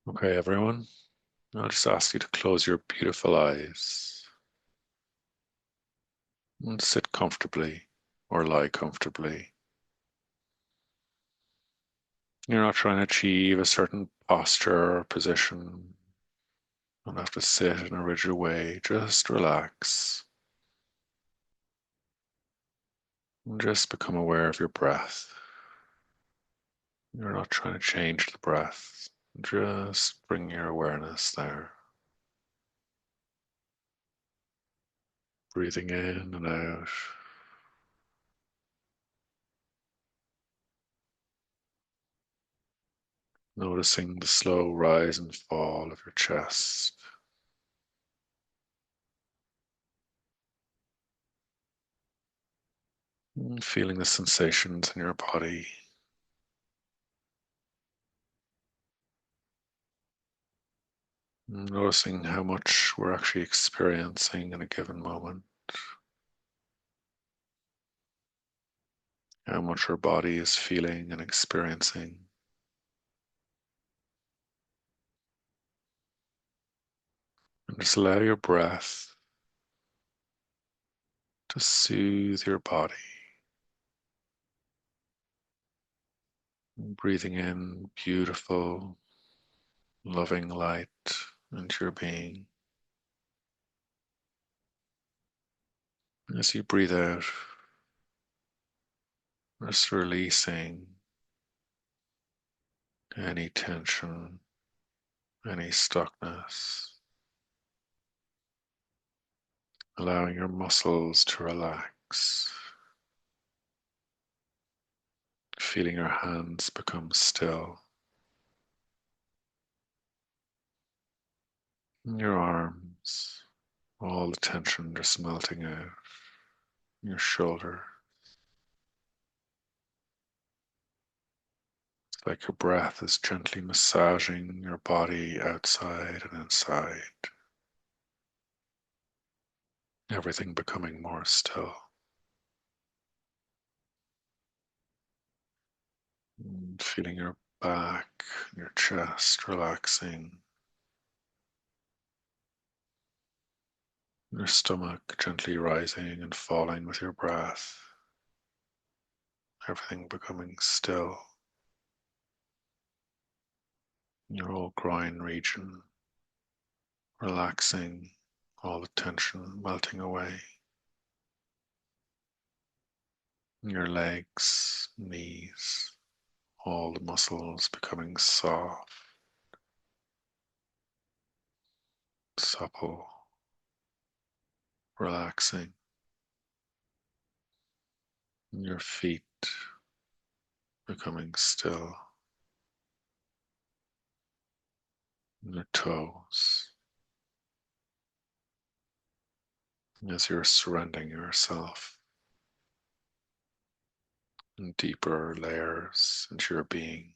Okay, everyone, I'll just ask you to close your beautiful eyes and sit comfortably or lie comfortably. You're not trying to achieve a certain posture or position. You don't have to sit in a rigid way. Just relax and just become aware of your breath. You're not trying to change the breath. Just bring your awareness there. Breathing in and out. Noticing the slow rise and fall of your chest. Feeling the sensations in your body. Noticing how much we're actually experiencing in a given moment, how much our body is feeling and experiencing. And just allow your breath to soothe your body. Breathing in beautiful, loving light into your being. As you breathe out, just releasing any tension, any stuckness, allowing your muscles to relax, feeling your hands become still, your arms, all the tension just melting out, your shoulder. It's like your breath is gently massaging your body outside and inside, everything becoming more still. And feeling your back, your chest relaxing, your stomach gently rising and falling with your breath, everything becoming still, your whole groin region relaxing, all the tension melting away, your legs, knees, all the muscles becoming soft, supple, relaxing, your feet becoming still, your toes, as you're surrendering yourself in deeper layers into your being,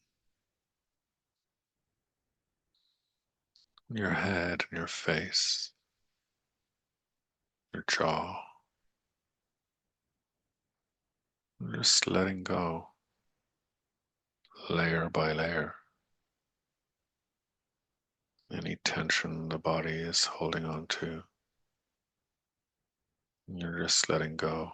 your head and your face, your jaw, just letting go layer by layer. Any tension the body is holding on to, you're just letting go,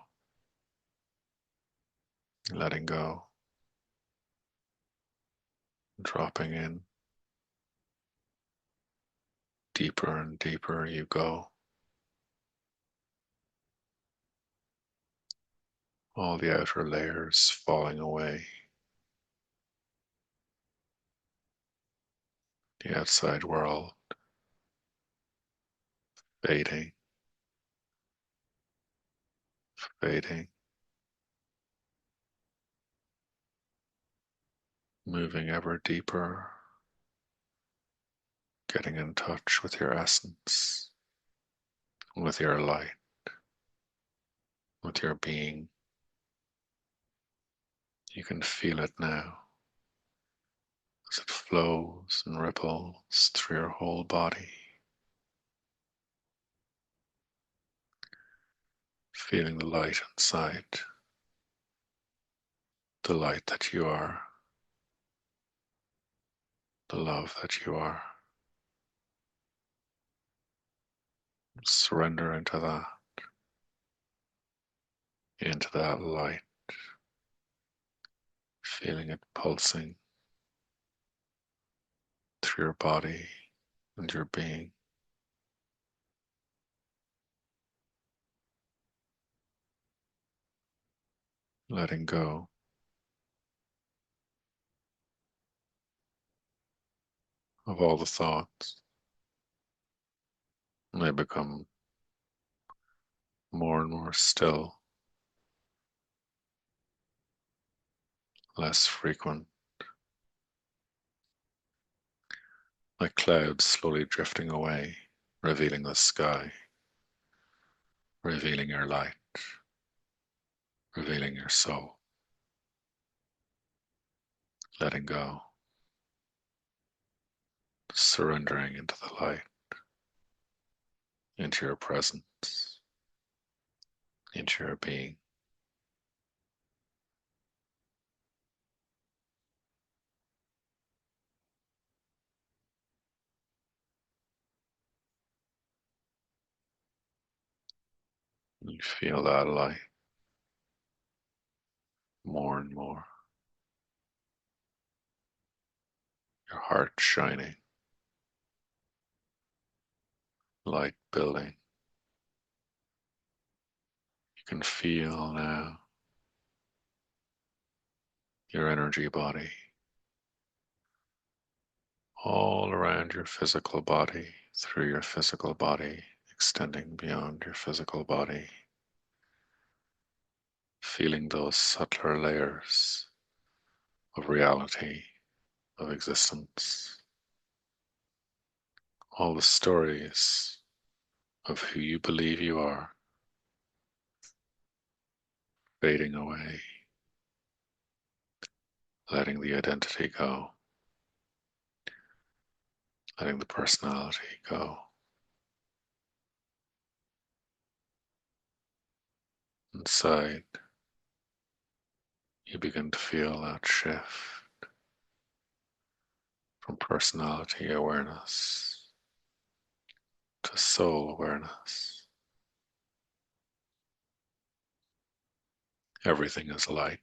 dropping in. Deeper and deeper you go, all the outer layers falling away, the outside world fading, fading, moving ever deeper, getting in touch with your essence, with your light, with your being. You can feel it now as it flows and ripples through your whole body, feeling the light inside, the light that you are. the love that you are. Surrender into that light, feeling it pulsing through your body and your being. Letting go of all the thoughts. They become more and more still, less frequent, like clouds slowly drifting away, revealing the sky, revealing your light, revealing your soul. Letting go, surrendering into the light, into your presence, into your being. You feel that light more and more, your heart shining, light building. You can feel now your energy body all around your physical body, through your physical body, extending beyond your physical body, feeling those subtler layers of reality, of existence, all the stories of who you believe you are fading away, letting the identity go, letting the personality go. Inside, you begin to feel that shift from personality awareness to soul awareness. Everything is light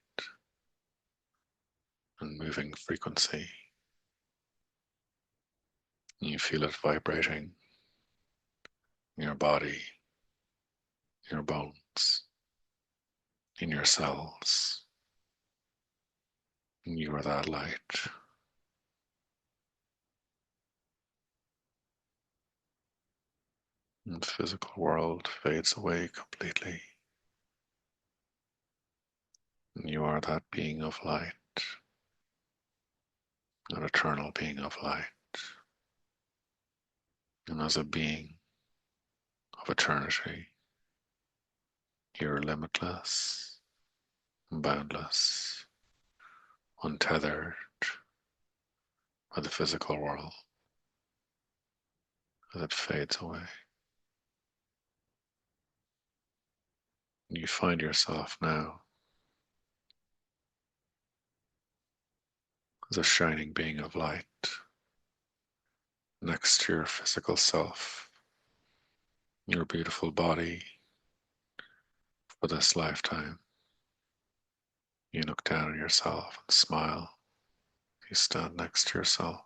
and moving frequency. You feel it vibrating in your body, in your bones, in your cells. And you are that light. And the physical world fades away completely. And you are that being of light, an eternal being of light. And as a being of eternity, you're limitless, boundless, untethered by the physical world as it fades away. You find yourself now as a shining being of light next to your physical self, your beautiful body for this lifetime. You look down on yourself and smile. You stand next to yourself.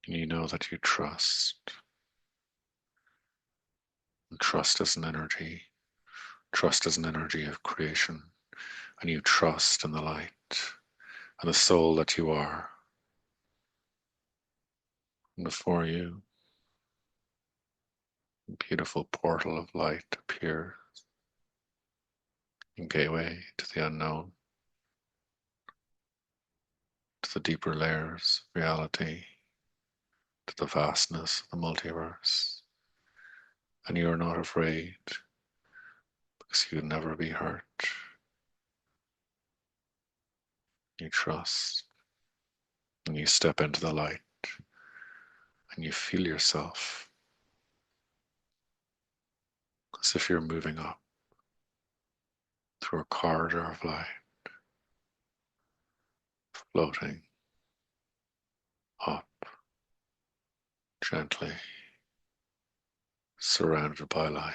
And you know that you trust. And trust is an energy. Trust is an energy of creation. And you trust in the light and the soul that you are. And before you, a beautiful portal of light appears, a gateway to the unknown, to the deeper layers of reality, to the vastness of the multiverse. And you are not afraid because you would never be hurt. You trust and you step into the light and you feel yourself as if you're moving up through a corridor of light, floating up gently, surrounded by light,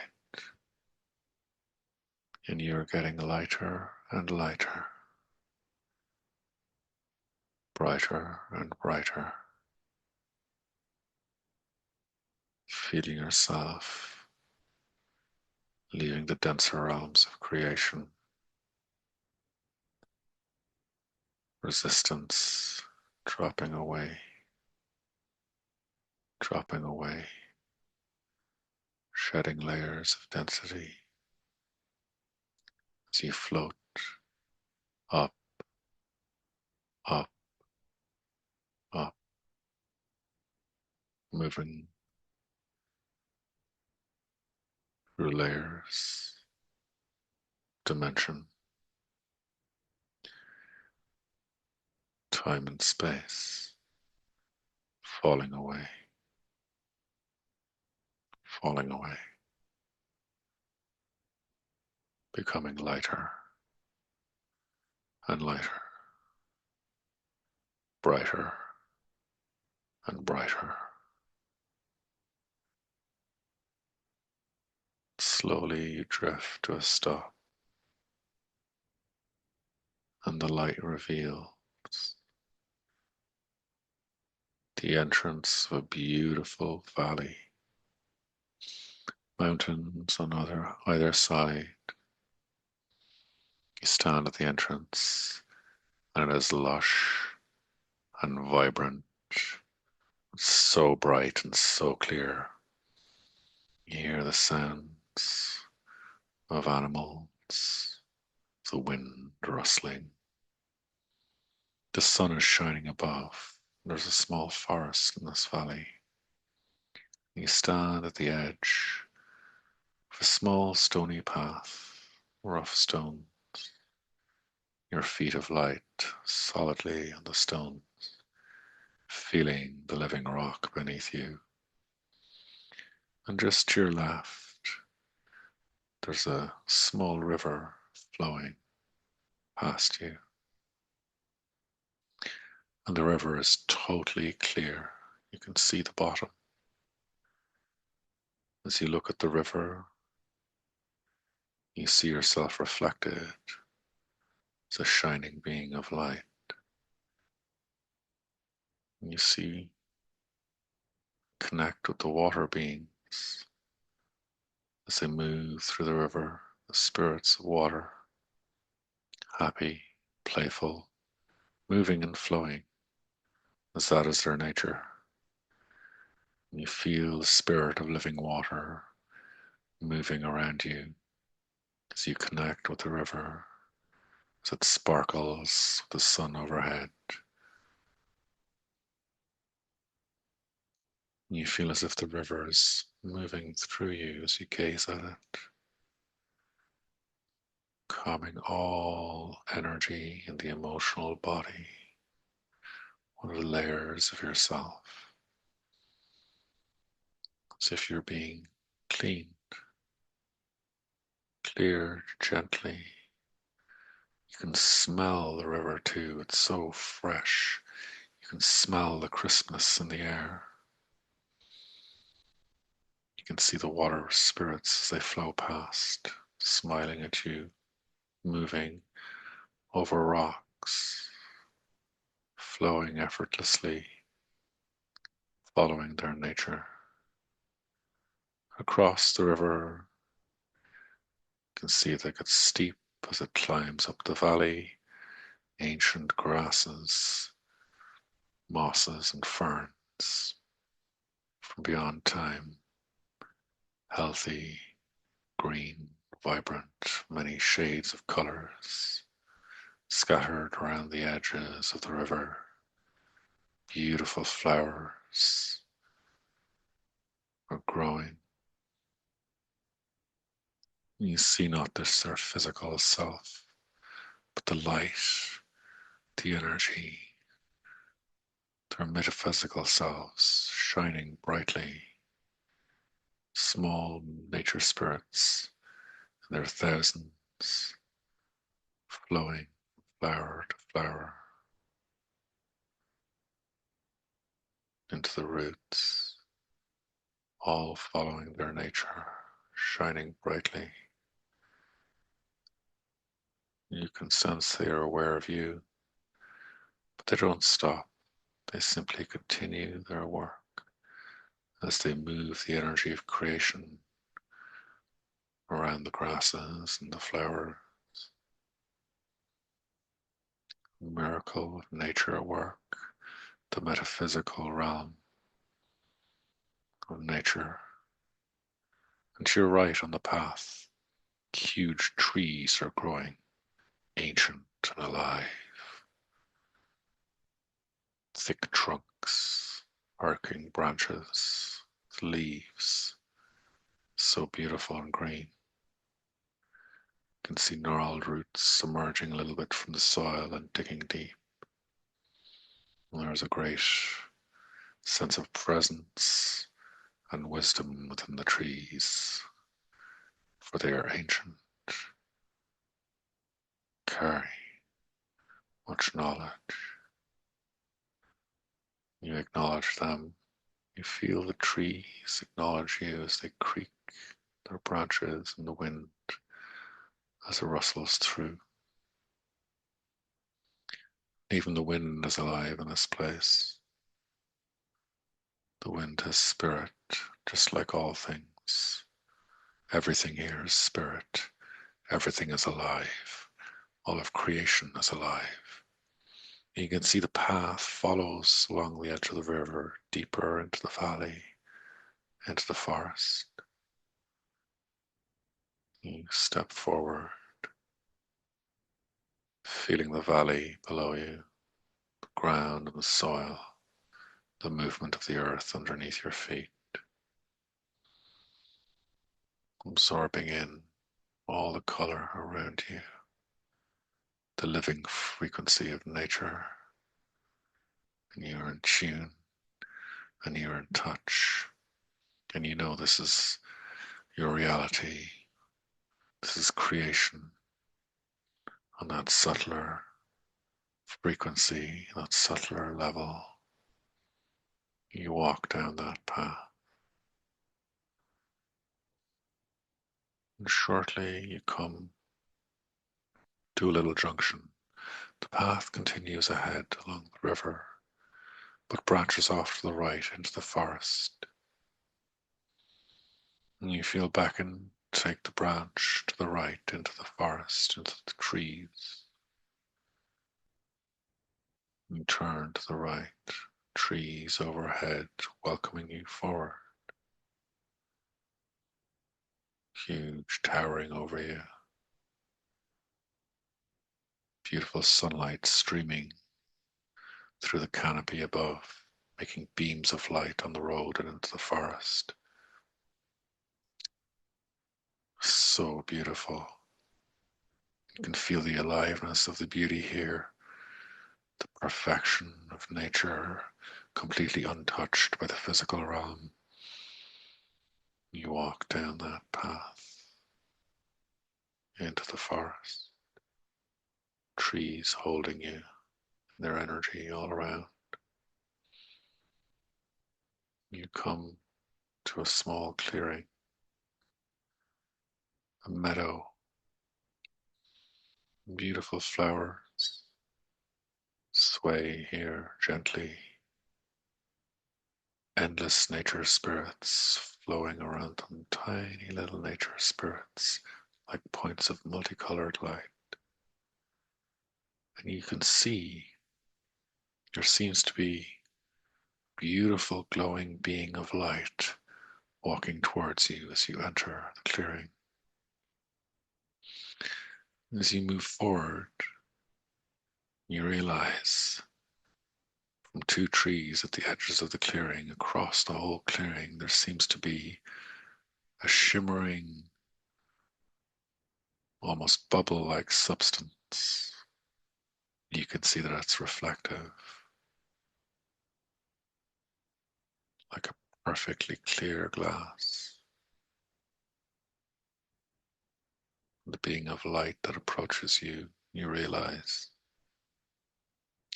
and you're getting lighter and lighter, brighter and brighter, feeling yourself leaving the denser realms of creation, resistance dropping away, shedding layers of density as you float up, up, up, moving through layers, dimension, time and space, falling away, falling away, becoming lighter and lighter, brighter and brighter. Slowly you drift to a stop, and the light reveals the entrance of a beautiful valley, mountains on either side. You stand at the entrance, and it is lush and vibrant, so bright and so clear. You hear the sounds of animals, the wind rustling. The sun is shining above. There's a small forest in this valley. You stand at the edge of a small stony path, rough stones, your feet of light solidly on the stones, feeling the living rock beneath you. And just to your left, there's a small river flowing past you. And the river is totally clear. You can see the bottom. As you look at the river, you see yourself reflected as a shining being of light. And you see, connect with the water beings as they move through the river, the spirits of water, happy, playful, moving and flowing, as that is their nature. And you feel the spirit of living water moving around you as you connect with the river, as it sparkles with the sun overhead. And you feel as if the river is moving through you as you gaze at it, calming all energy in the emotional body, one of the layers of yourself, as if you're being cleaned, cleared gently. You can smell the river too, it's so fresh. You can smell the crispness in the air. You can see the water spirits as they flow past, smiling at you, moving over rocks, flowing effortlessly, following their nature. Across the river, you can see that it gets steep as it climbs up the valley, ancient grasses, mosses and ferns from beyond time, healthy, green, vibrant, many shades of colors scattered around the edges of the river, beautiful flowers are growing. You see not this their physical self, but the light, the energy, their metaphysical selves shining brightly, small nature spirits, and their thousands flowing flower to flower, into the roots, all following their nature, shining brightly. You can sense they are aware of you, but they don't stop. They simply continue their work as they move the energy of creation around the grasses and the flowers. The miracle of nature at work, the metaphysical realm of nature. And to your right on the path, huge trees are growing, ancient and alive. Thick trunks, arcing branches, leaves, so beautiful and green. You can see gnarled roots emerging a little bit from the soil and digging deep. And there's a great sense of presence and wisdom within the trees, for they are ancient, carry much knowledge. You acknowledge them. You feel the trees acknowledge you as they creak their branches in the wind as it rustles through. Even the wind is alive in this place. The wind has spirit, just like all things. Everything here is spirit. Everything is alive. All of creation is alive. And you can see the path follows along the edge of the river, deeper into the valley, into the forest. You step forward, feeling the valley below you, the ground and the soil, the movement of the earth underneath your feet, absorbing in all the color around you, the living frequency of nature, and you're in tune and you're in touch, and you know this is your reality, this is creation on that subtler frequency, that subtler level. You walk down that path, and shortly you come to a little junction. The path continues ahead along the river, but branches off to the right into the forest. And you feel back and take the branch to the right into the forest, into the trees. You turn to the right, trees overhead welcoming you forward, huge towering over you. Beautiful sunlight streaming through the canopy above, making beams of light on the road and into the forest. So beautiful. You can feel the aliveness of the beauty here, the perfection of nature, completely untouched by the physical realm. You walk down that path into the forest, trees holding you, their energy all around. You come to a small clearing, a meadow, beautiful flowers sway here gently, endless nature spirits flowing around them, tiny little nature spirits like points of multicolored light. And you can see there seems to be a beautiful glowing being of light walking towards you as you enter the clearing. As you move forward, you realize from two trees at the edges of the clearing, across the whole clearing, there seems to be a shimmering, almost bubble-like substance. You can see that it's reflective, like a perfectly clear glass. The being of light that approaches you, you realize,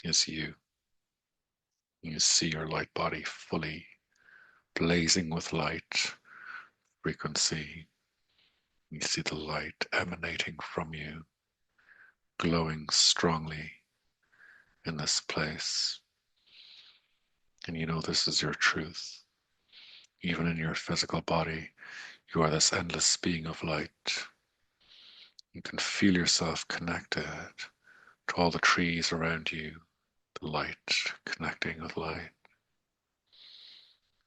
is you. You see your light body fully blazing with light frequency. You see the light emanating from you, glowing strongly in this place. And you know this is your truth. Even in your physical body, you are this endless being of light. You can feel yourself connected to all the trees around you, the light connecting with light.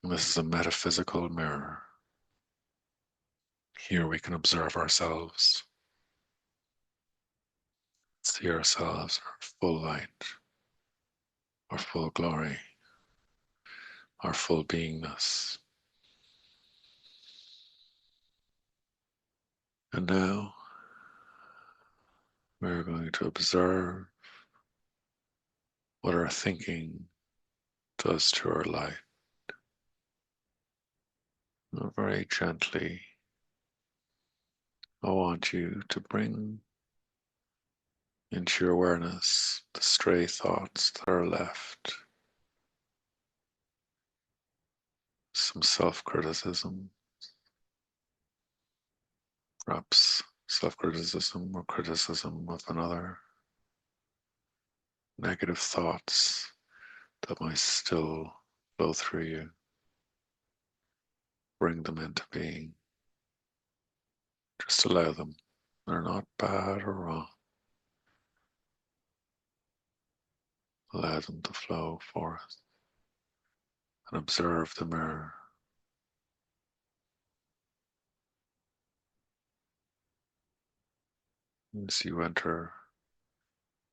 And this is a metaphysical mirror. Here we can observe ourselves, see ourselves, our full light, our full glory, our full beingness. And now we're going to observe what our thinking does to our life. Very gently, I want you to bring into your awareness the stray thoughts that are left, some self-criticism, perhaps self-criticism or criticism of another, negative thoughts that might still flow through you. Bring them into being. Just allow them. They're not bad or wrong. Allow them to flow forth and observe the mirror. As you enter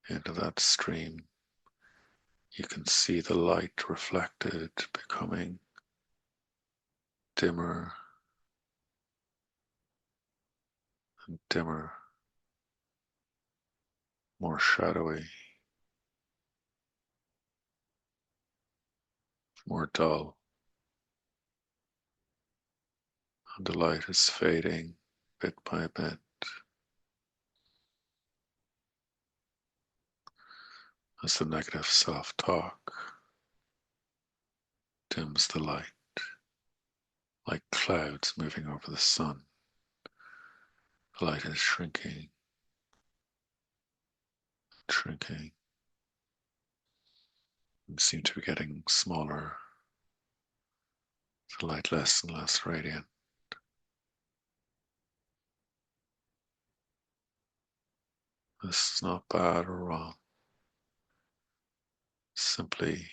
into that stream, you can see the light reflected becoming dimmer and dimmer, more shadowy, more dull, and the light is fading bit by bit as the negative self-talk dims the light like clouds moving over the sun. The light is shrinking, shrinking, and seem to be getting smaller, the light less and less radiant. This is not bad or wrong, simply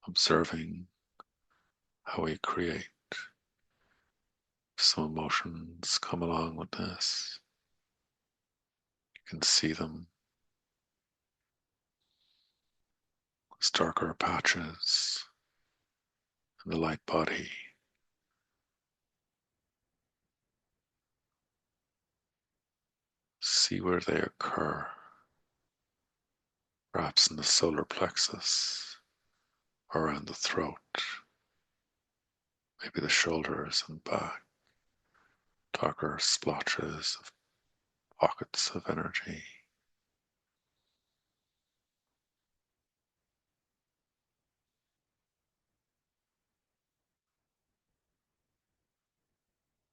observing how we create. Some emotions come along with this. You can see them as darker patches in the light body. See where they occur, perhaps in the solar plexus, or around the throat, maybe the shoulders and back, darker splotches of pockets of energy.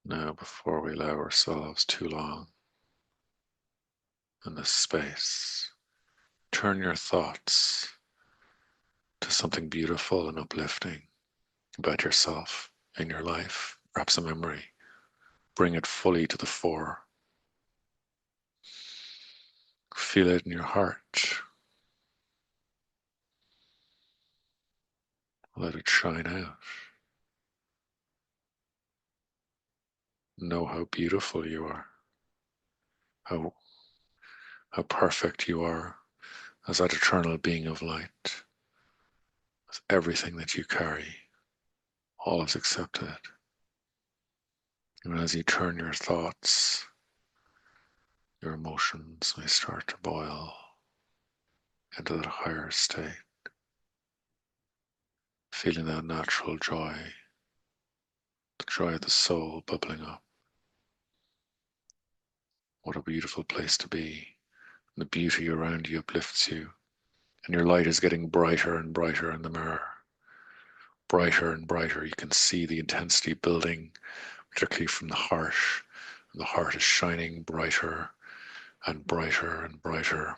Now, before we allow ourselves too long in this space, turn your thoughts to something beautiful and uplifting about yourself in your life, perhaps a memory. Bring it fully to the fore. Feel it in your heart. Let it shine out. Know how beautiful you are, how, how perfect you are as that eternal being of light, as everything that you carry, all is accepted. And as you turn your thoughts, your emotions may start to boil into that higher state, feeling that natural joy, the joy of the soul bubbling up. What a beautiful place to be. The beauty around you uplifts you. And your light is getting brighter and brighter in the mirror. Brighter and brighter. You can see the intensity building, particularly from the heart. And the heart is shining brighter and brighter and brighter.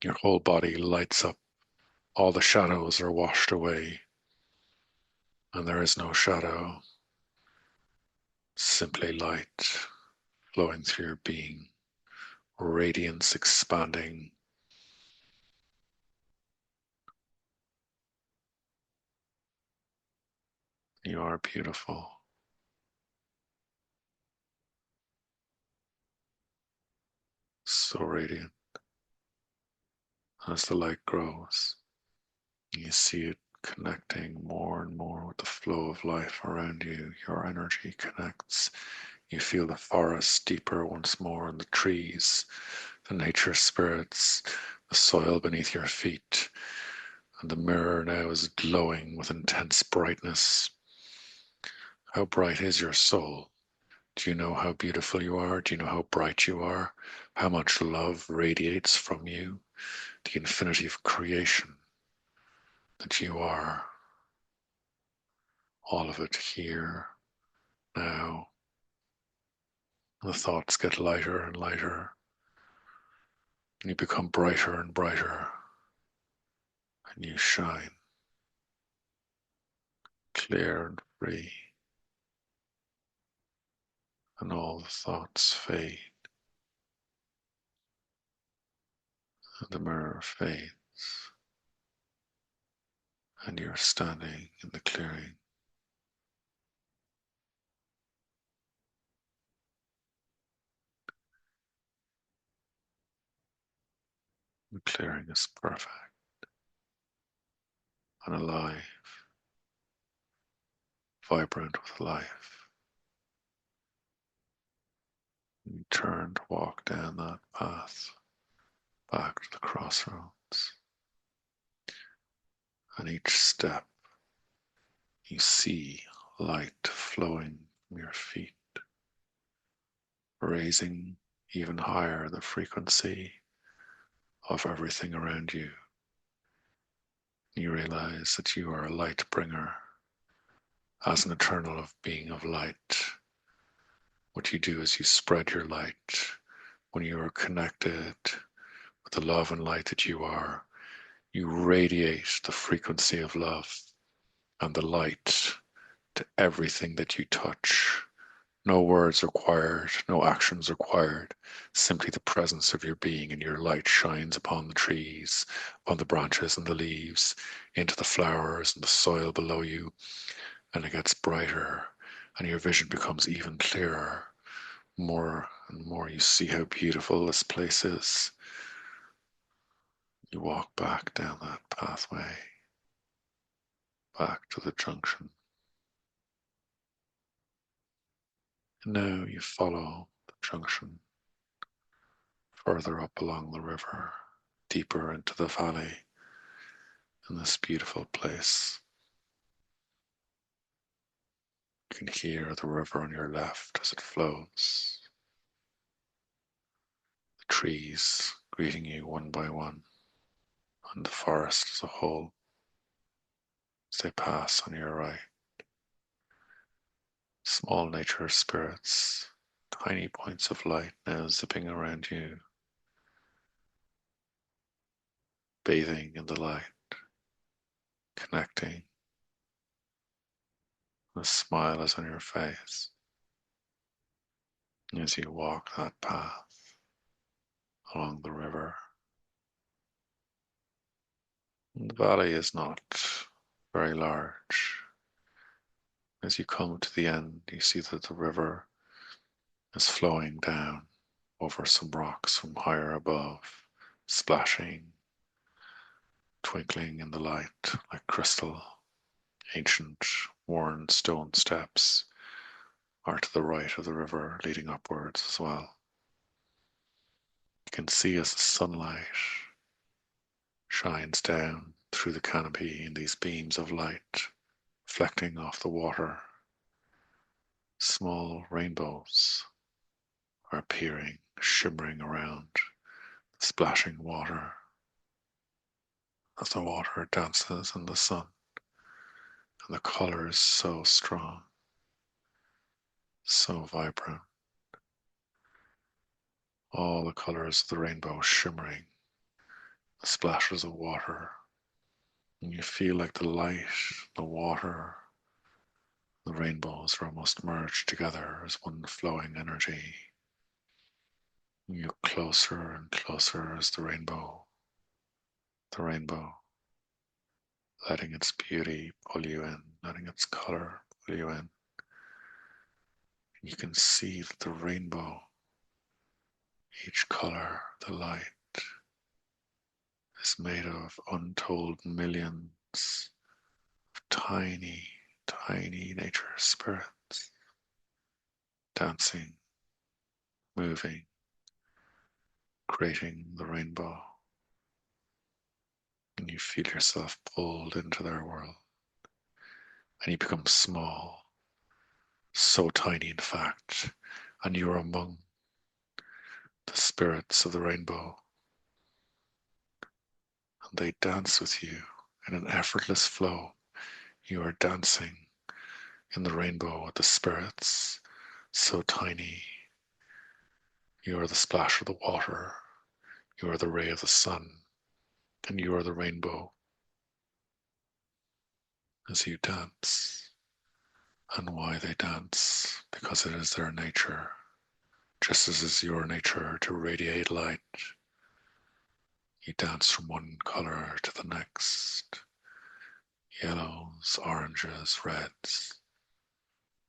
Your whole body lights up. All the shadows are washed away. And there is no shadow, simply light flowing through your being, radiance expanding. You are beautiful, so radiant. As the light grows, you see it connecting more and more with the flow of life around you. Your energy connects. You feel the forest deeper once more, and the trees, the nature spirits, the soil beneath your feet. And the mirror now is glowing with intense brightness. How bright is your soul? Do you know how beautiful you are? Do you know how bright you are? How much love radiates from you? The infinity of creation that you are. All of it here, now. The thoughts get lighter and lighter, and you become brighter and brighter, and you shine clear and free, and all the thoughts fade, and the mirror fades, and you're standing in the clearing. The clearing is perfect and alive, vibrant with life. You turn to walk down that path back to the crossroads, and each step you see light flowing from your feet, raising even higher the frequency of everything around you. You realize that you are a light bringer. As an eternal being of light, what you do is you spread your light. When you are connected with the love and light that you are, you radiate the frequency of love and the light to everything that you touch. No words required, no actions required, simply the presence of your being, and your light shines upon the trees, upon the branches and the leaves, into the flowers and the soil below you, and it gets brighter, and your vision becomes even clearer. More and more you see how beautiful this place is. You walk back down that pathway, back to the junction. And now you follow the junction further up along the river, deeper into the valley, in this beautiful place. You can hear the river on your left as it flows, the trees greeting you one by one, and the forest as a whole as they pass on your right. Small nature spirits, tiny points of light now zipping around you, bathing in the light, connecting. A smile is on your face as you walk that path along the river. And the valley is not very large. As you come to the end, you see that the river is flowing down over some rocks from higher above, splashing, twinkling in the light like crystal. Ancient, worn stone steps are to the right of the river, leading upwards as well. You can see as the sunlight shines down through the canopy in these beams of light, reflecting off the water. Small rainbows are appearing, shimmering around splashing water as the water dances in the sun, and the color is so strong, so vibrant. All the colors of the rainbow shimmering, the splashes of water, and you feel like the light, the water, the rainbows are almost merged together as one flowing energy. You get closer and closer as the rainbow, letting its beauty pull you in, letting its color pull you in. You can see that the rainbow, each color, the light, is made of untold millions of tiny, tiny nature spirits dancing, moving, creating the rainbow. And you feel yourself pulled into their world. And you become small, so tiny in fact, and you are among the spirits of the rainbow. And they dance with you in an effortless flow. You are dancing in the rainbow with the spirits, so tiny. You are the splash of the water. You are the ray of the sun. And you are the rainbow as you dance. And why they dance? Because it is their nature, just as is your nature to radiate light. You dance from one color to the next. Yellows, oranges, reds,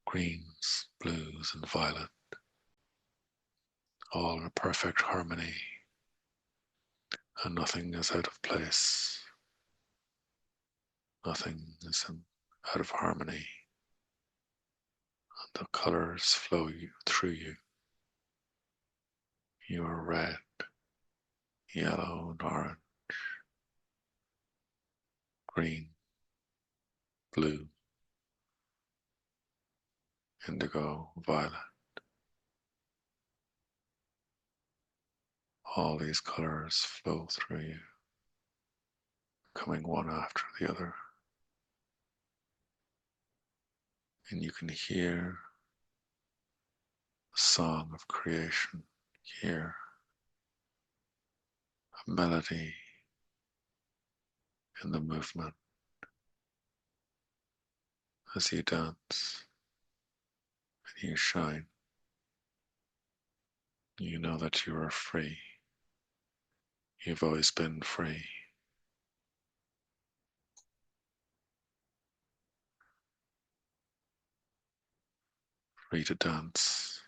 greens, blues, and violet, all in a perfect harmony, and nothing is out of place. Nothing is out of harmony, and the colors flow through you. You are red, yellow, and orange, green, blue, indigo, violet. All these colors flow through you, coming one after the other. And you can hear the song of creation, hear a melody in the movement as you dance and you shine. You know that you are free. You've always been free. Free to dance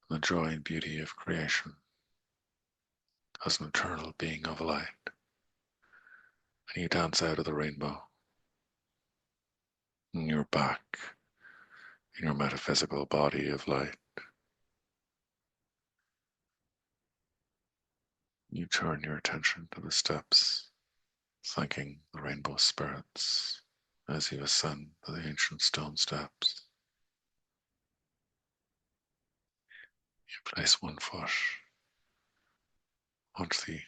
in the joy and beauty of creation as an eternal being of light. And you dance out of the rainbow. And you're back in your metaphysical body of light. You turn your attention to the steps, thanking the rainbow spirits as you ascend to the ancient stone steps. You place one foot onto the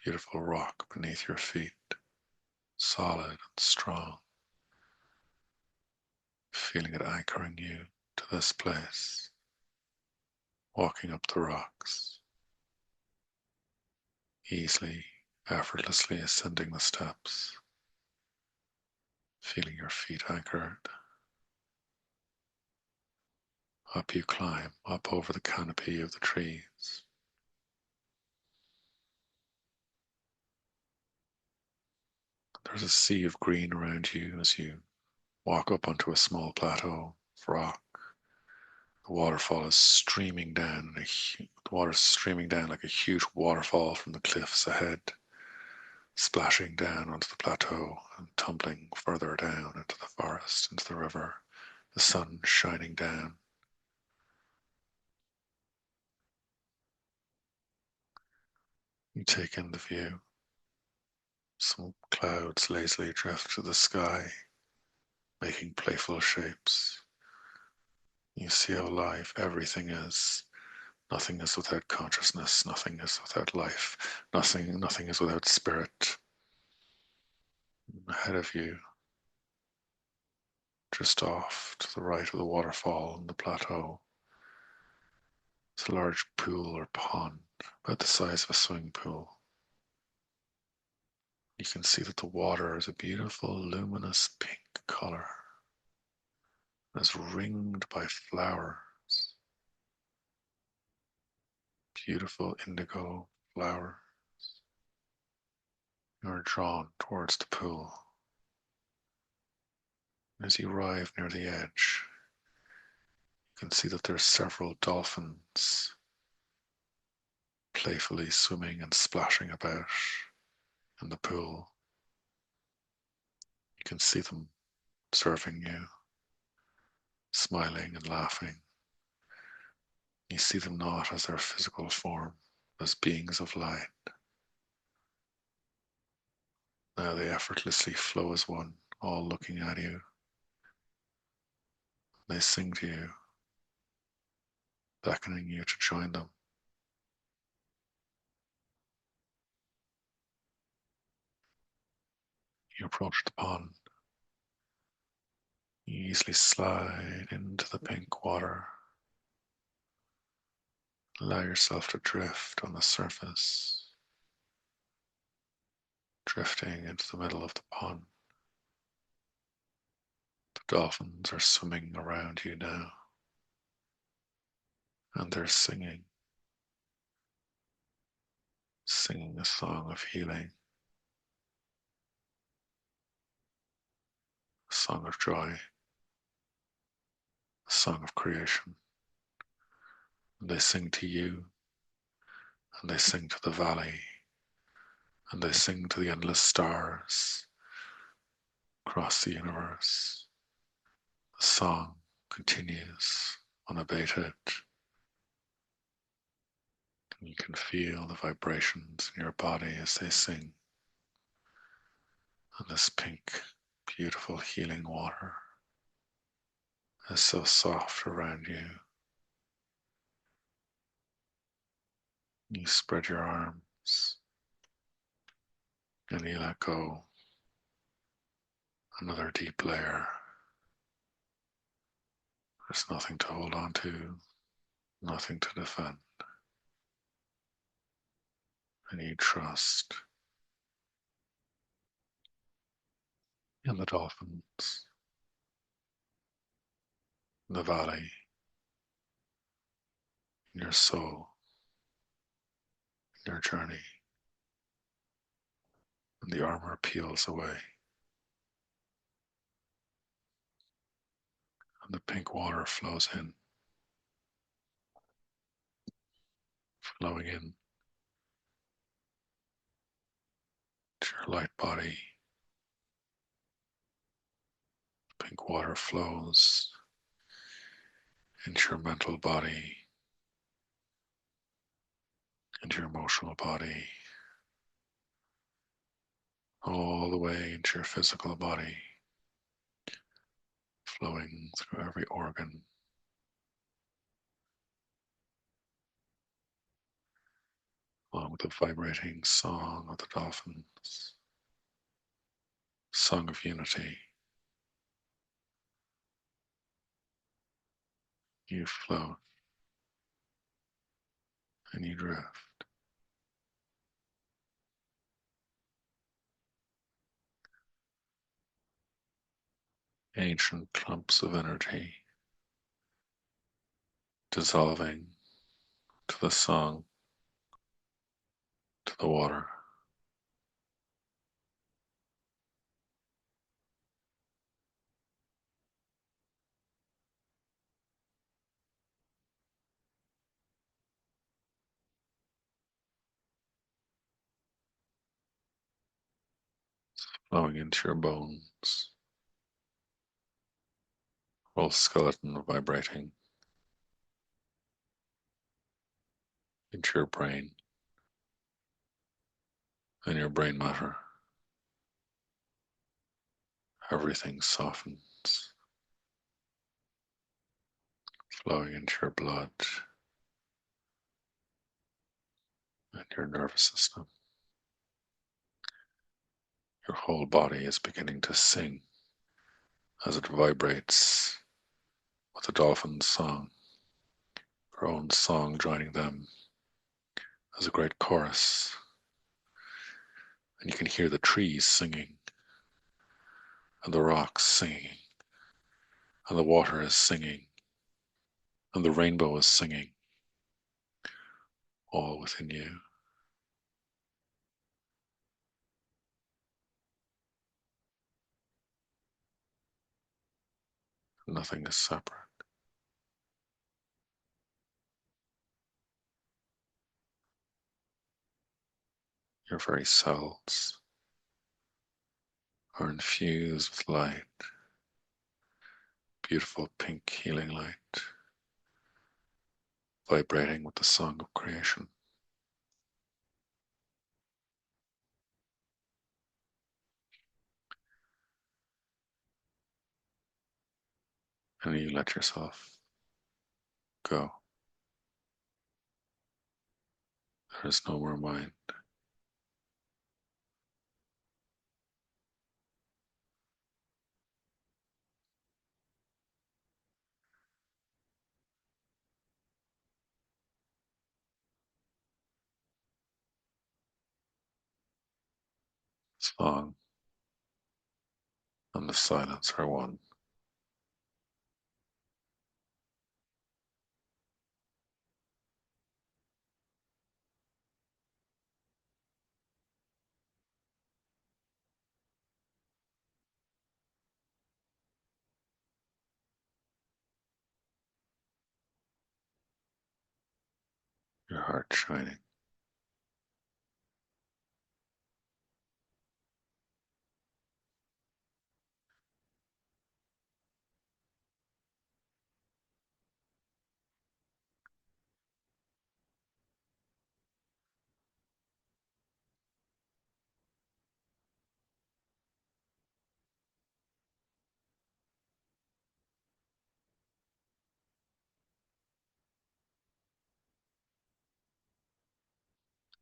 beautiful rock beneath your feet, solid and strong, feeling it anchoring you to this place, walking up the rocks, easily, effortlessly ascending the steps, feeling your feet anchored. Up you climb, up over the canopy of the trees. There's a sea of green around you as you walk up onto a small plateau of rock. The waterfall is streaming down, the water is streaming down like a huge waterfall from the cliffs ahead, splashing down onto the plateau and tumbling further down into the forest, into the river, the sun shining down. You take in the view. Some clouds lazily drift to the sky, making playful shapes. You see how live everything is, Nothing is without consciousness, nothing is without life, nothing is without spirit. Ahead of you, just off to the right of the waterfall and the plateau, is a large pool or pond, about the size of a swimming pool. You can see that the water is a beautiful luminous pink color. It's ringed by flowers, beautiful indigo flowers. You are drawn towards the pool. As you arrive near the edge, you can see that there are several dolphins playfully swimming and splashing about in the pool. You can see them observing you, smiling and laughing. You see them not as their physical form, as beings of light. Now they effortlessly flow as one, all looking at you. They sing to you, beckoning you to join them. You approach the pond. You easily slide into the pink water. Allow yourself to drift on the surface, drifting into the middle of the pond. The dolphins are swimming around you now, and they're singing a song of healing, a song of joy, a song of creation. And they sing to you, and they sing to the valley, and they sing to the endless stars across the universe. The song continues unabated. And you can feel the vibrations in your body as they sing. And this pink, beautiful healing water is so soft around you. You spread your arms and you let go. Another deep layer. There's nothing to hold on to, nothing to defend. And you trust in the dolphins, in the valley, in your soul, in your journey. And the armor peels away. And the pink water flows in, flowing in to your light body. Pink water flows into your mental body, into your emotional body, all the way into your physical body, flowing through every organ, along with the vibrating song of the dolphins, song of unity. You float and you drift. Ancient clumps of energy dissolving to the song, to the water, flowing into your bones, whole skeleton vibrating into your brain and your brain matter. Everything softens, flowing into your blood, and your nervous system. Your whole body is beginning to sing as it vibrates with the dolphin's song, your own song joining them as a great chorus. And you can hear the trees singing, and the rocks singing, and the water is singing, and the rainbow is singing, all within you. Nothing is separate. Your very cells are infused with light, beautiful pink healing light, vibrating with the song of creation. And you let yourself go. There is no more mind. Song and the silence are one. Your heart shining.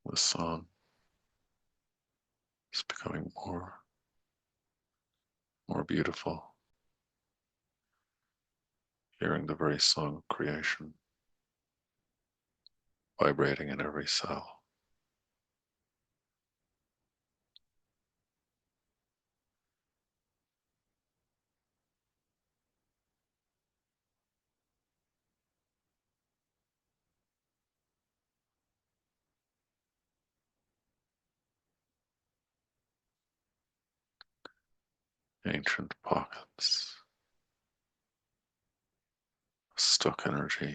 The song is becoming more beautiful. Hearing the very song of creation vibrating in every cell. Ancient pockets of stuck energy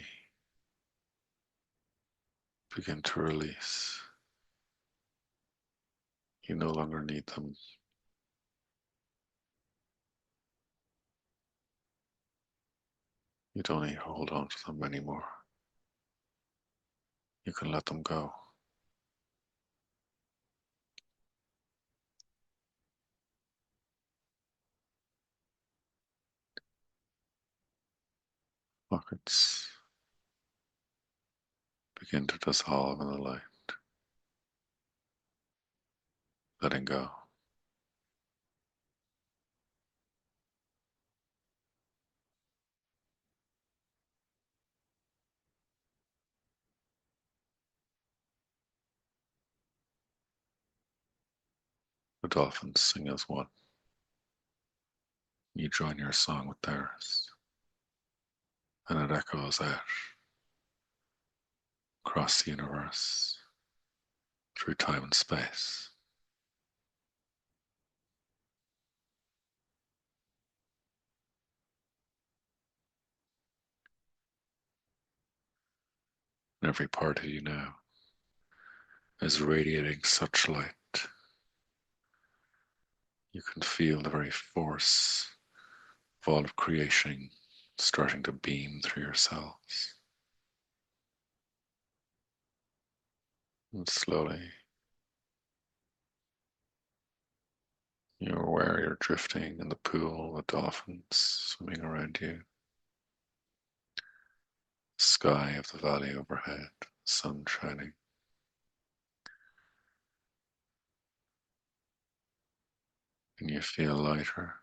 begin to release. You no longer need them. You don't need to hold on to them anymore. You can let them go. Pockets begin to dissolve in the light, letting go. The dolphins sing as one. You join your song with theirs, and it echoes out across the universe, through time and space. And every part of you now is radiating such light. You can feel the very force of all of creation starting to beam through your cells. And slowly, you're aware you're drifting in the pool with dolphins swimming around you. Sky of the valley overhead, sun shining. and you feel lighter,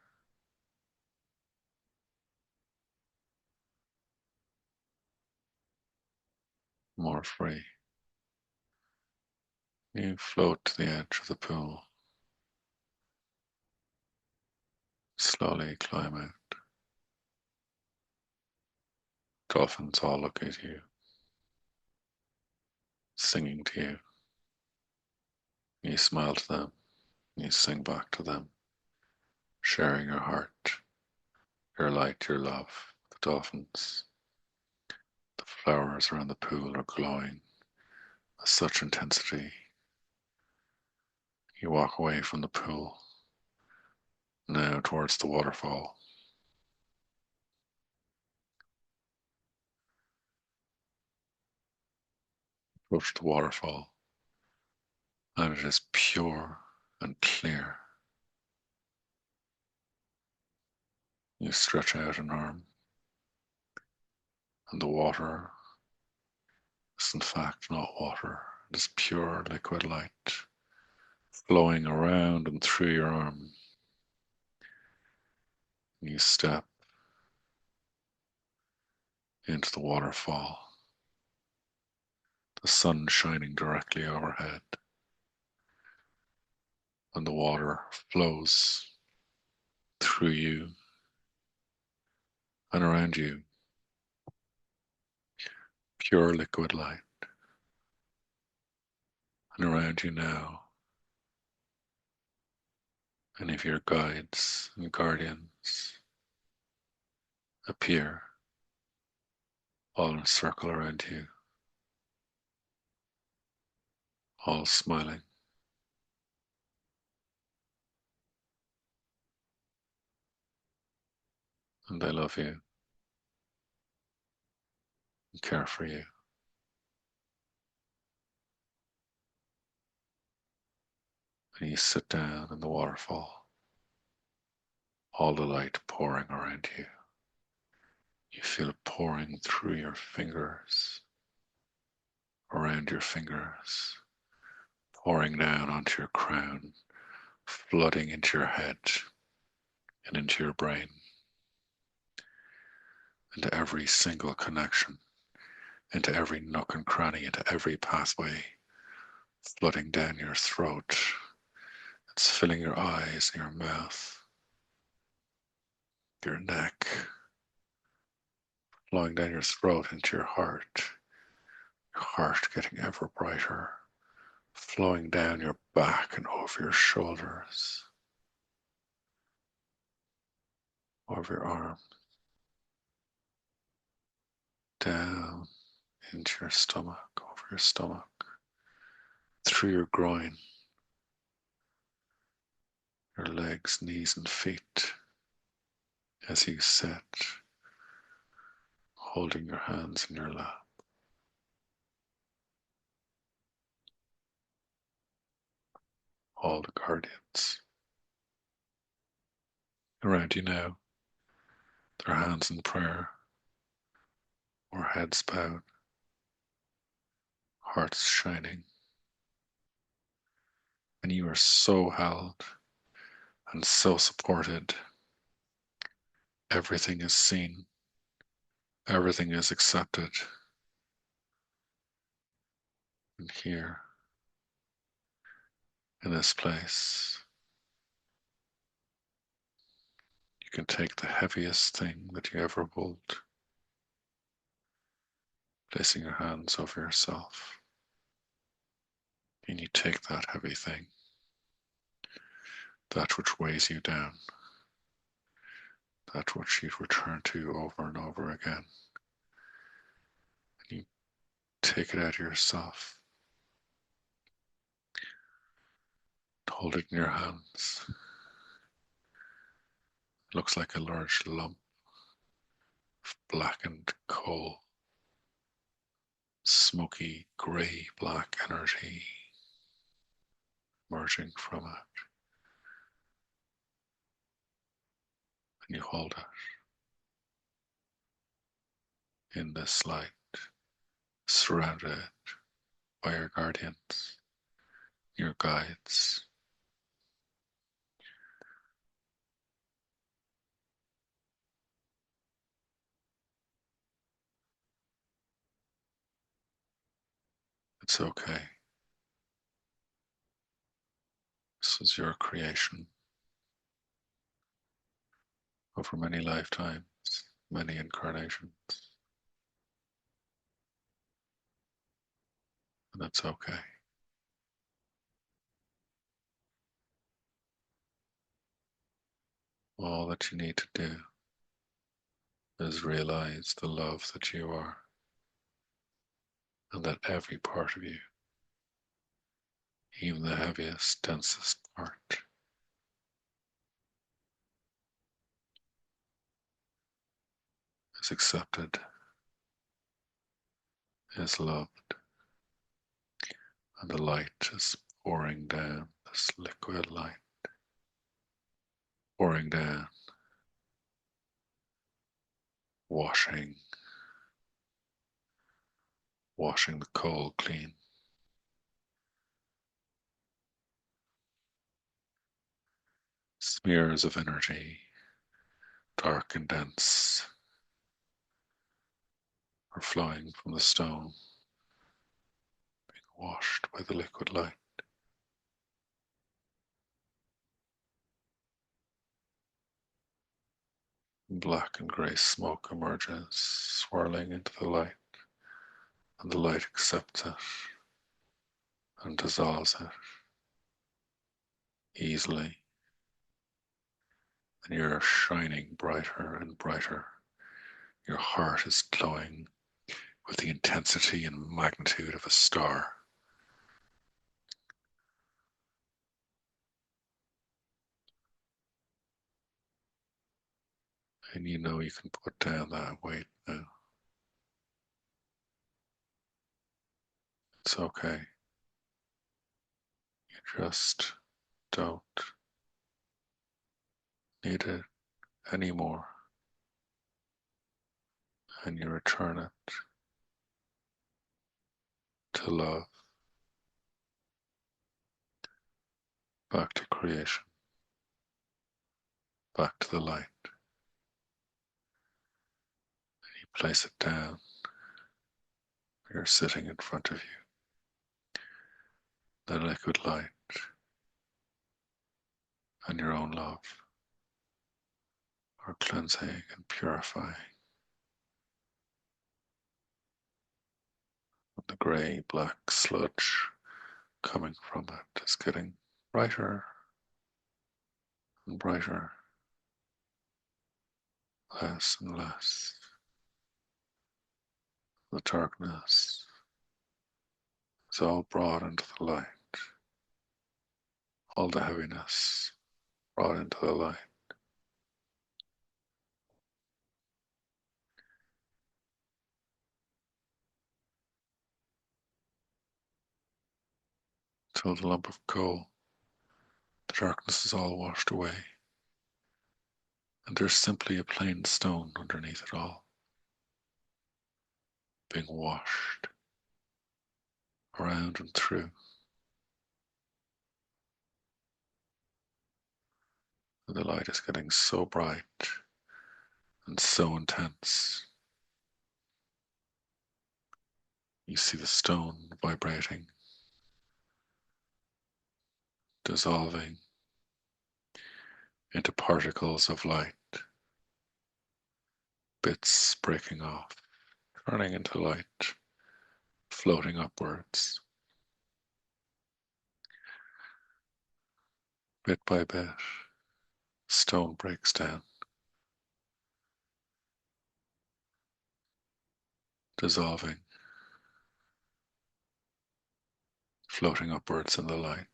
more free. You float to the edge of the pool, slowly climb out. Dolphins all look at you, singing to you. You smile to them, you sing back to them, sharing your heart, your light, your love. The dolphins, the flowers around the pool are glowing with such intensity. You walk away from the pool, now towards the waterfall. Approach the waterfall, and it is pure and clear. You stretch out an arm, and the water is in fact not water. It is pure liquid light flowing around and through your arm. You step into the waterfall, the sun shining directly overhead, and the water flows through you and around you. Pure liquid light. And around you now, any of your guides and guardians appear, all in a circle around you, all smiling. And they love you and care for you. And you sit down in the waterfall, all the light pouring around you. You feel it pouring through your fingers, around your fingers, pouring down onto your crown, flooding into your head and into your brain, into every single connection, into every nook and cranny, into every pathway, flooding down your throat. It's filling your eyes and your mouth, your neck, flowing down your throat into your heart getting ever brighter, flowing down your back and over your shoulders, over your arms, down into your stomach, over your stomach, through your groin, your legs, knees, and feet as you sit, holding your hands in your lap. All the guardians around you now, their hands in prayer, or heads bowed, hearts shining, and you are so held and so supported. Everything is seen, everything is accepted. And here, in this place, you can take the heaviest thing that you ever hold, placing your hands over yourself, and you take that heavy thing, that which weighs you down, that which you return to over and over again, and you take it out of yourself, hold it in your hands. It looks like a large lump of blackened coal, smoky grey black energy emerging from it, and you hold it in this light, surrounded by your guardians, your guides, It's okay. This is your creation over many lifetimes, many incarnations, and that's okay. All that you need to do is realize the love that you are, and that every part of you, even the heaviest, densest part, is accepted, is loved, and the light is pouring down, this liquid light pouring down, washing, washing the coal clean. Smears of energy, dark and dense, are flowing from the stone, being washed by the liquid light. Black and grey smoke emerges, swirling into the light, and the light accepts it and dissolves it easily. And you're shining brighter and brighter. Your heart is glowing with the intensity and magnitude of a star. And you know you can put down that weight now. It's okay. You just don't need it anymore. And you return it to love, back to creation, back to the light. You place it down. You're sitting in front of you. The liquid light and your own love are cleansing and purifying. And the grey black sludge coming from it is getting brighter and brighter, less and less. The darkness is all brought into the light, all the heaviness brought into the light. Till the lump of coal, the darkness is all washed away, and there's simply a plain stone underneath it all, being washed around and through. And the light is getting so bright and so intense. You see the stone vibrating, dissolving into particles of light, bits breaking off, turning into light, floating upwards. Bit by bit, stone breaks down, dissolving, floating upwards in the light.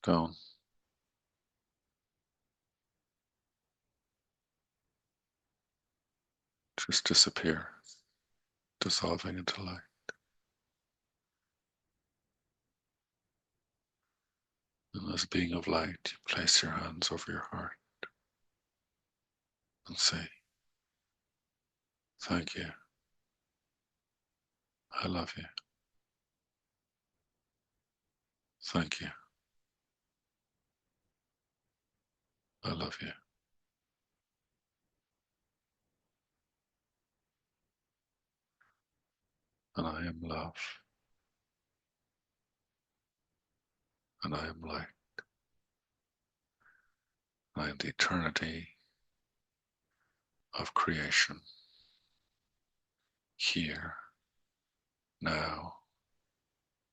Stone just disappear, dissolving into light. And as being of light, you place your hands over your heart and say, thank you. I love you. Thank you. I love you. And I am love. And I am light. I am the eternity of creation. Here, now,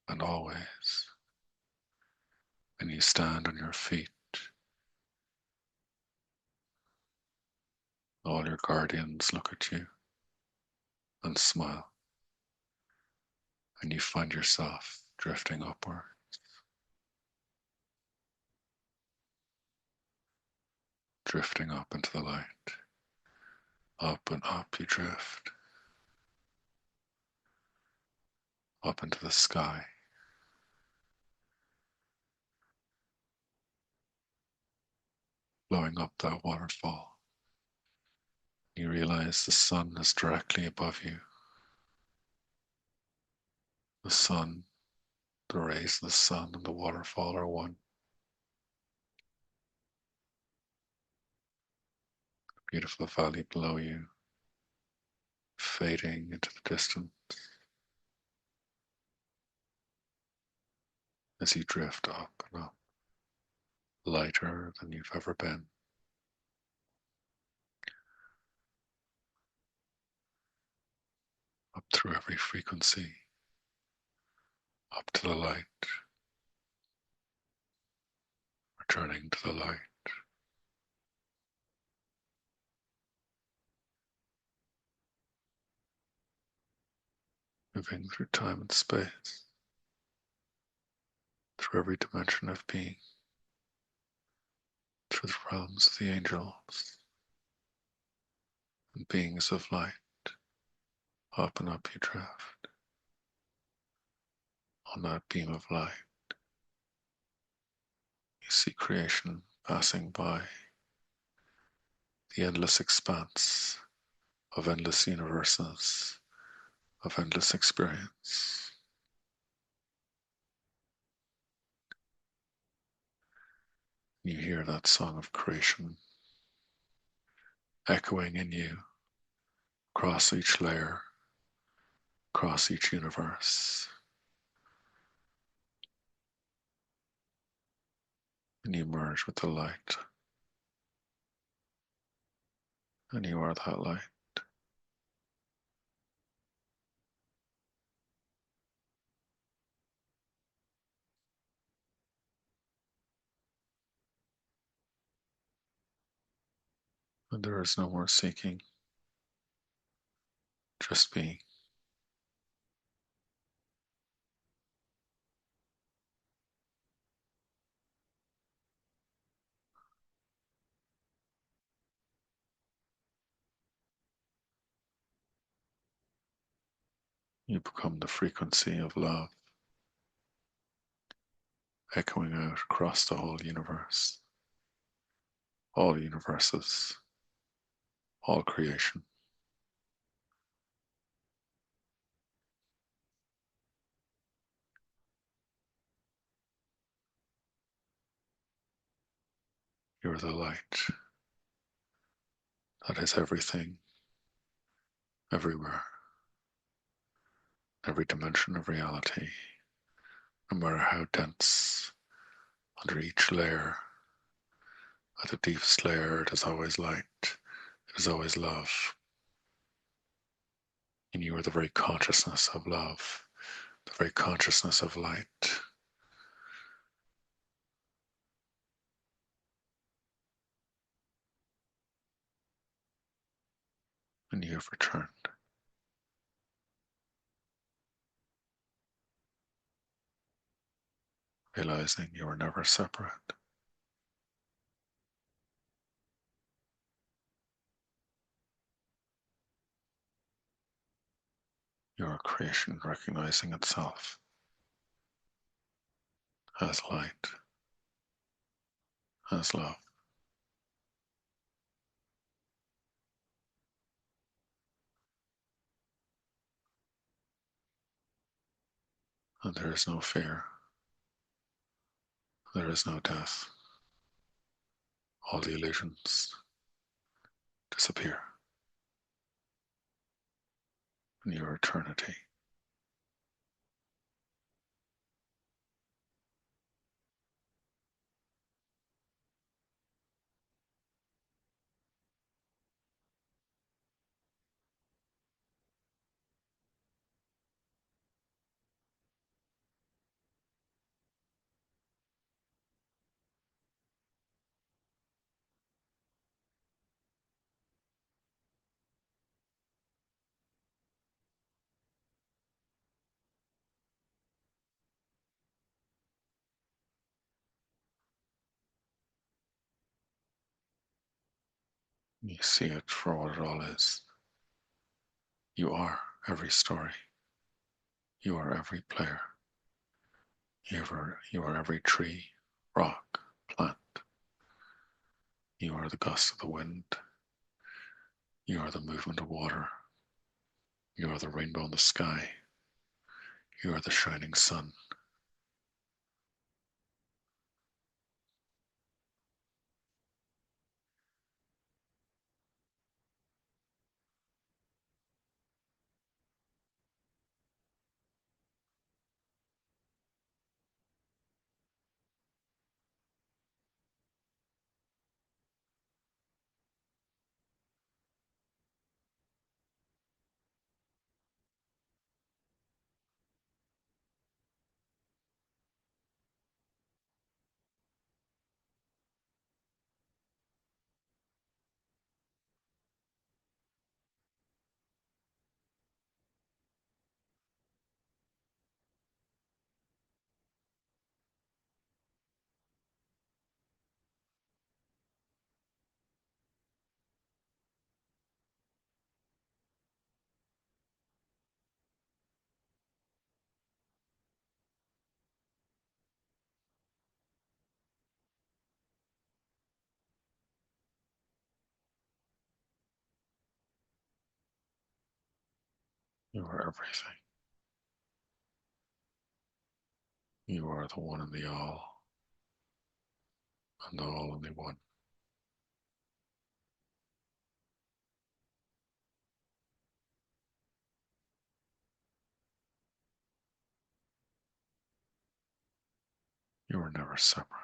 and always. And you stand on your feet. All your guardians look at you and smile. And you find yourself drifting upward. Drifting up into the light. Up and up you drift. Up into the sky. Blowing up that waterfall. You realize the sun is directly above you. The sun, the rays of the sun and the waterfall are one. Beautiful valley below you, fading into the distance as you drift up and up, lighter than you've ever been. Up through every frequency, up to the light, returning to the light. Moving through time and space, through every dimension of being, through the realms of the angels and beings of light. Up and up you drift on that beam of light. You see creation passing by, the endless expanse of endless universes, of endless experience. You hear that song of creation echoing in you across each layer, across each universe. And you merge with the light. And you are that light. And there is no more seeking, just being. You become the frequency of love, echoing out across the whole universe, all universes, all creation. You're the light that is everything, everywhere, every dimension of reality, no matter how dense, under each layer, at the deepest layer, it is always light, it is always love. And you are the very consciousness of love, the very consciousness of light. And you have returned. Realizing you are never separate. You are creation recognizing itself as light, as love. And there is no fear, There is no death. All the illusions disappear in your eternity. You see it for what it all is. You are every story. You are every player. You are every tree, rock, plant. You are the gust of the wind. You are the movement of water. You are the rainbow in the sky. You are the shining sun. You are everything. You are the one and the all, and the all and the one. You are never separate.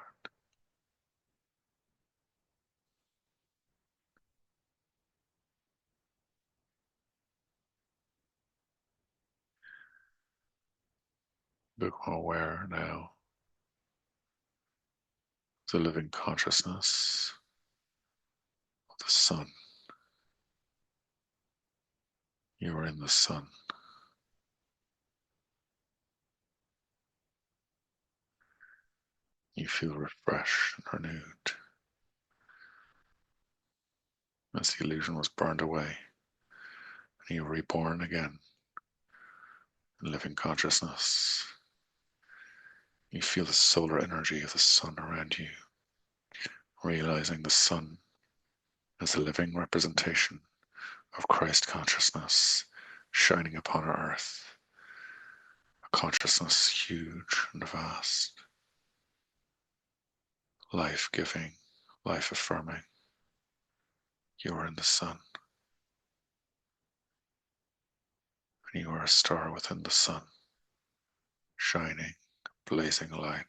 Become aware now of the living consciousness of the sun. You are in the sun. You feel refreshed and renewed as the illusion was burned away and you are reborn again in living consciousness. You feel the solar energy of the sun around you, realizing the sun as a living representation of Christ consciousness shining upon our earth, a consciousness huge and vast, life-giving, life-affirming. You are in the sun, and you are a star within the sun, shining, blazing light,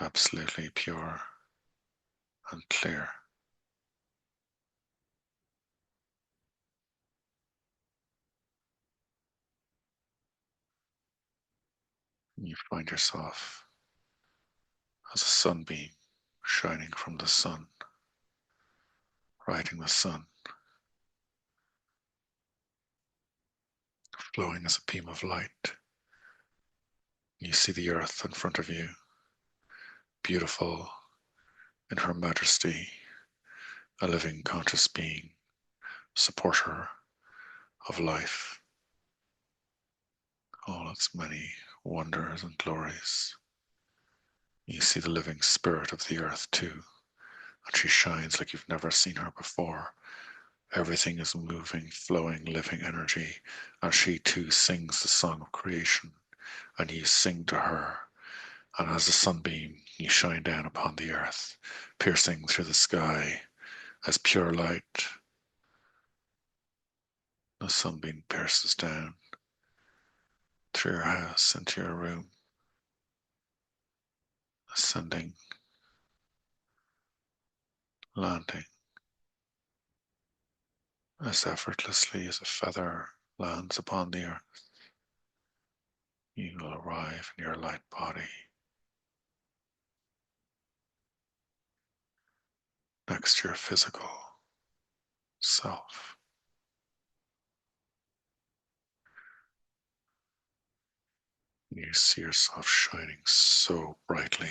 absolutely pure and clear. And you find yourself as a sunbeam shining from the sun, riding the sun, flowing as a beam of light. You see the earth in front of you, beautiful in her majesty, a living conscious being, supporter of life, all its many wonders and glories. You see the living spirit of the earth too, and she shines like you've never seen her before. Everything is moving, flowing, living energy, and she too sings the song of creation, and you sing to her, And as a sunbeam, you shine down upon the earth, piercing through the sky as pure light. The sunbeam pierces down through your house into your room, ascending, landing as effortlessly as a feather lands upon the earth. You will arrive in your light body next to your physical self. You see yourself shining so brightly,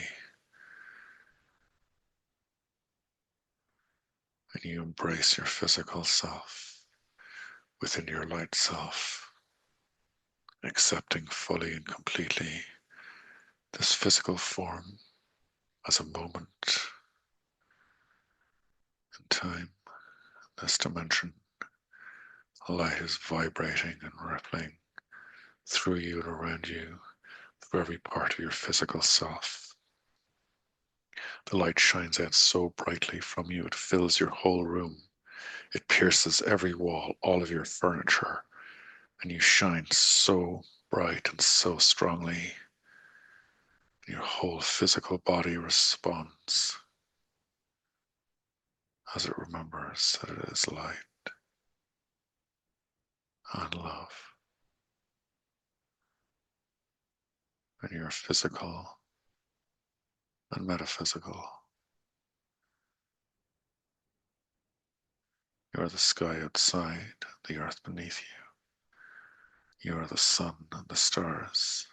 and you embrace your physical self within your light self, accepting fully and completely this physical form as a moment in time, this dimension. Light is vibrating and rippling through you and around you, through every part of your physical self. The light shines out so brightly from you, it fills your whole room. It pierces every wall, all of your furniture, and you shine so bright and so strongly. Your whole physical body responds as it remembers that it is light and love. And your physical and metaphysical. You are the sky outside, the earth beneath you. You are the sun and the stars.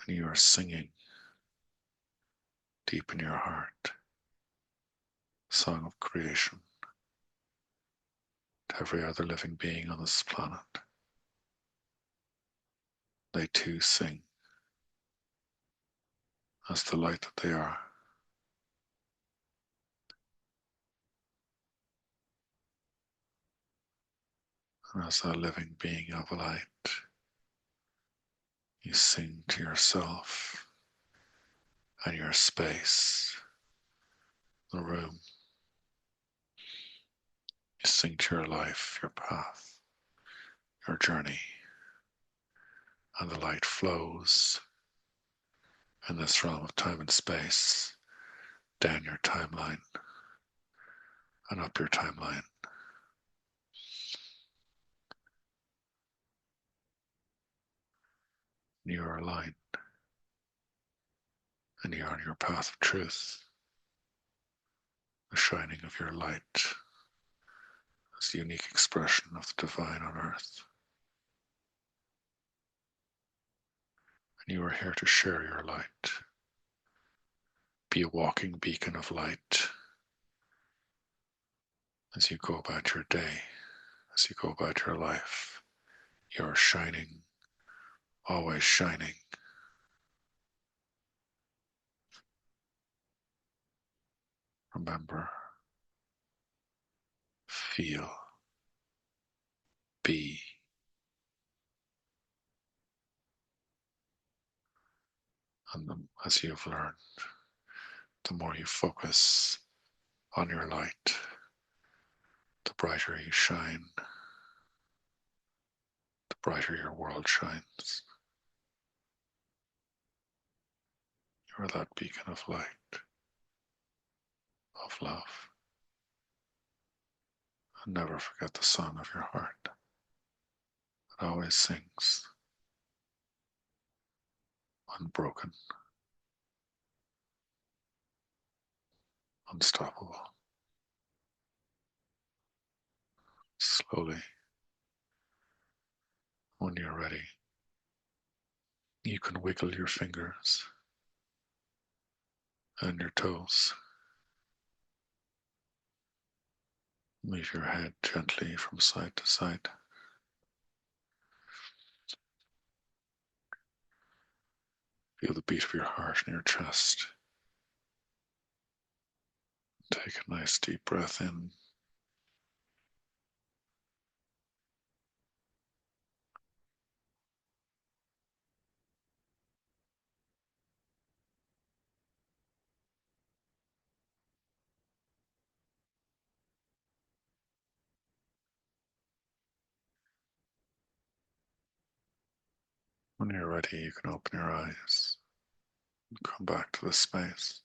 And you are singing deep in your heart, song of creation to every other living being on this planet. They too sing as the light that they are. And as a living being of light, you sing to yourself and your space, the room. You sing to your life, your path, your journey, and the light flows in this realm of time and space, down your timeline and up your timeline. You are aligned and you are on your path of truth. The shining of your light is the unique expression of the divine on earth. And you are here to share your light. Be a walking beacon of light as you go about your day, as you go about your life. You are shining, always shining. Remember, feel, be. And as you have learned, the more you focus on your light, the brighter you shine, the brighter your world shines. You are that beacon of light, of love. And never forget the song of your heart that always sings, unbroken, unstoppable. Slowly, when you're ready, you can wiggle your fingers and your toes. Move your head gently from side to side. Feel the beat of your heart in your chest. Take a nice deep breath in. When you're ready, you can open your eyes and come back to the space.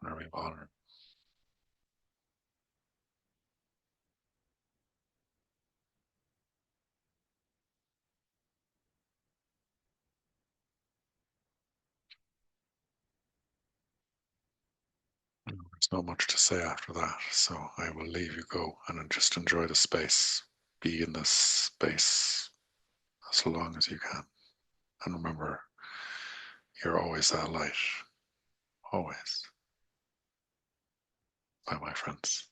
Honorary honor. There's not much to say after that, so I will leave you go and just enjoy the space. Be in this space as long as you can. And remember, you're always that light. Always. Bye, my friends.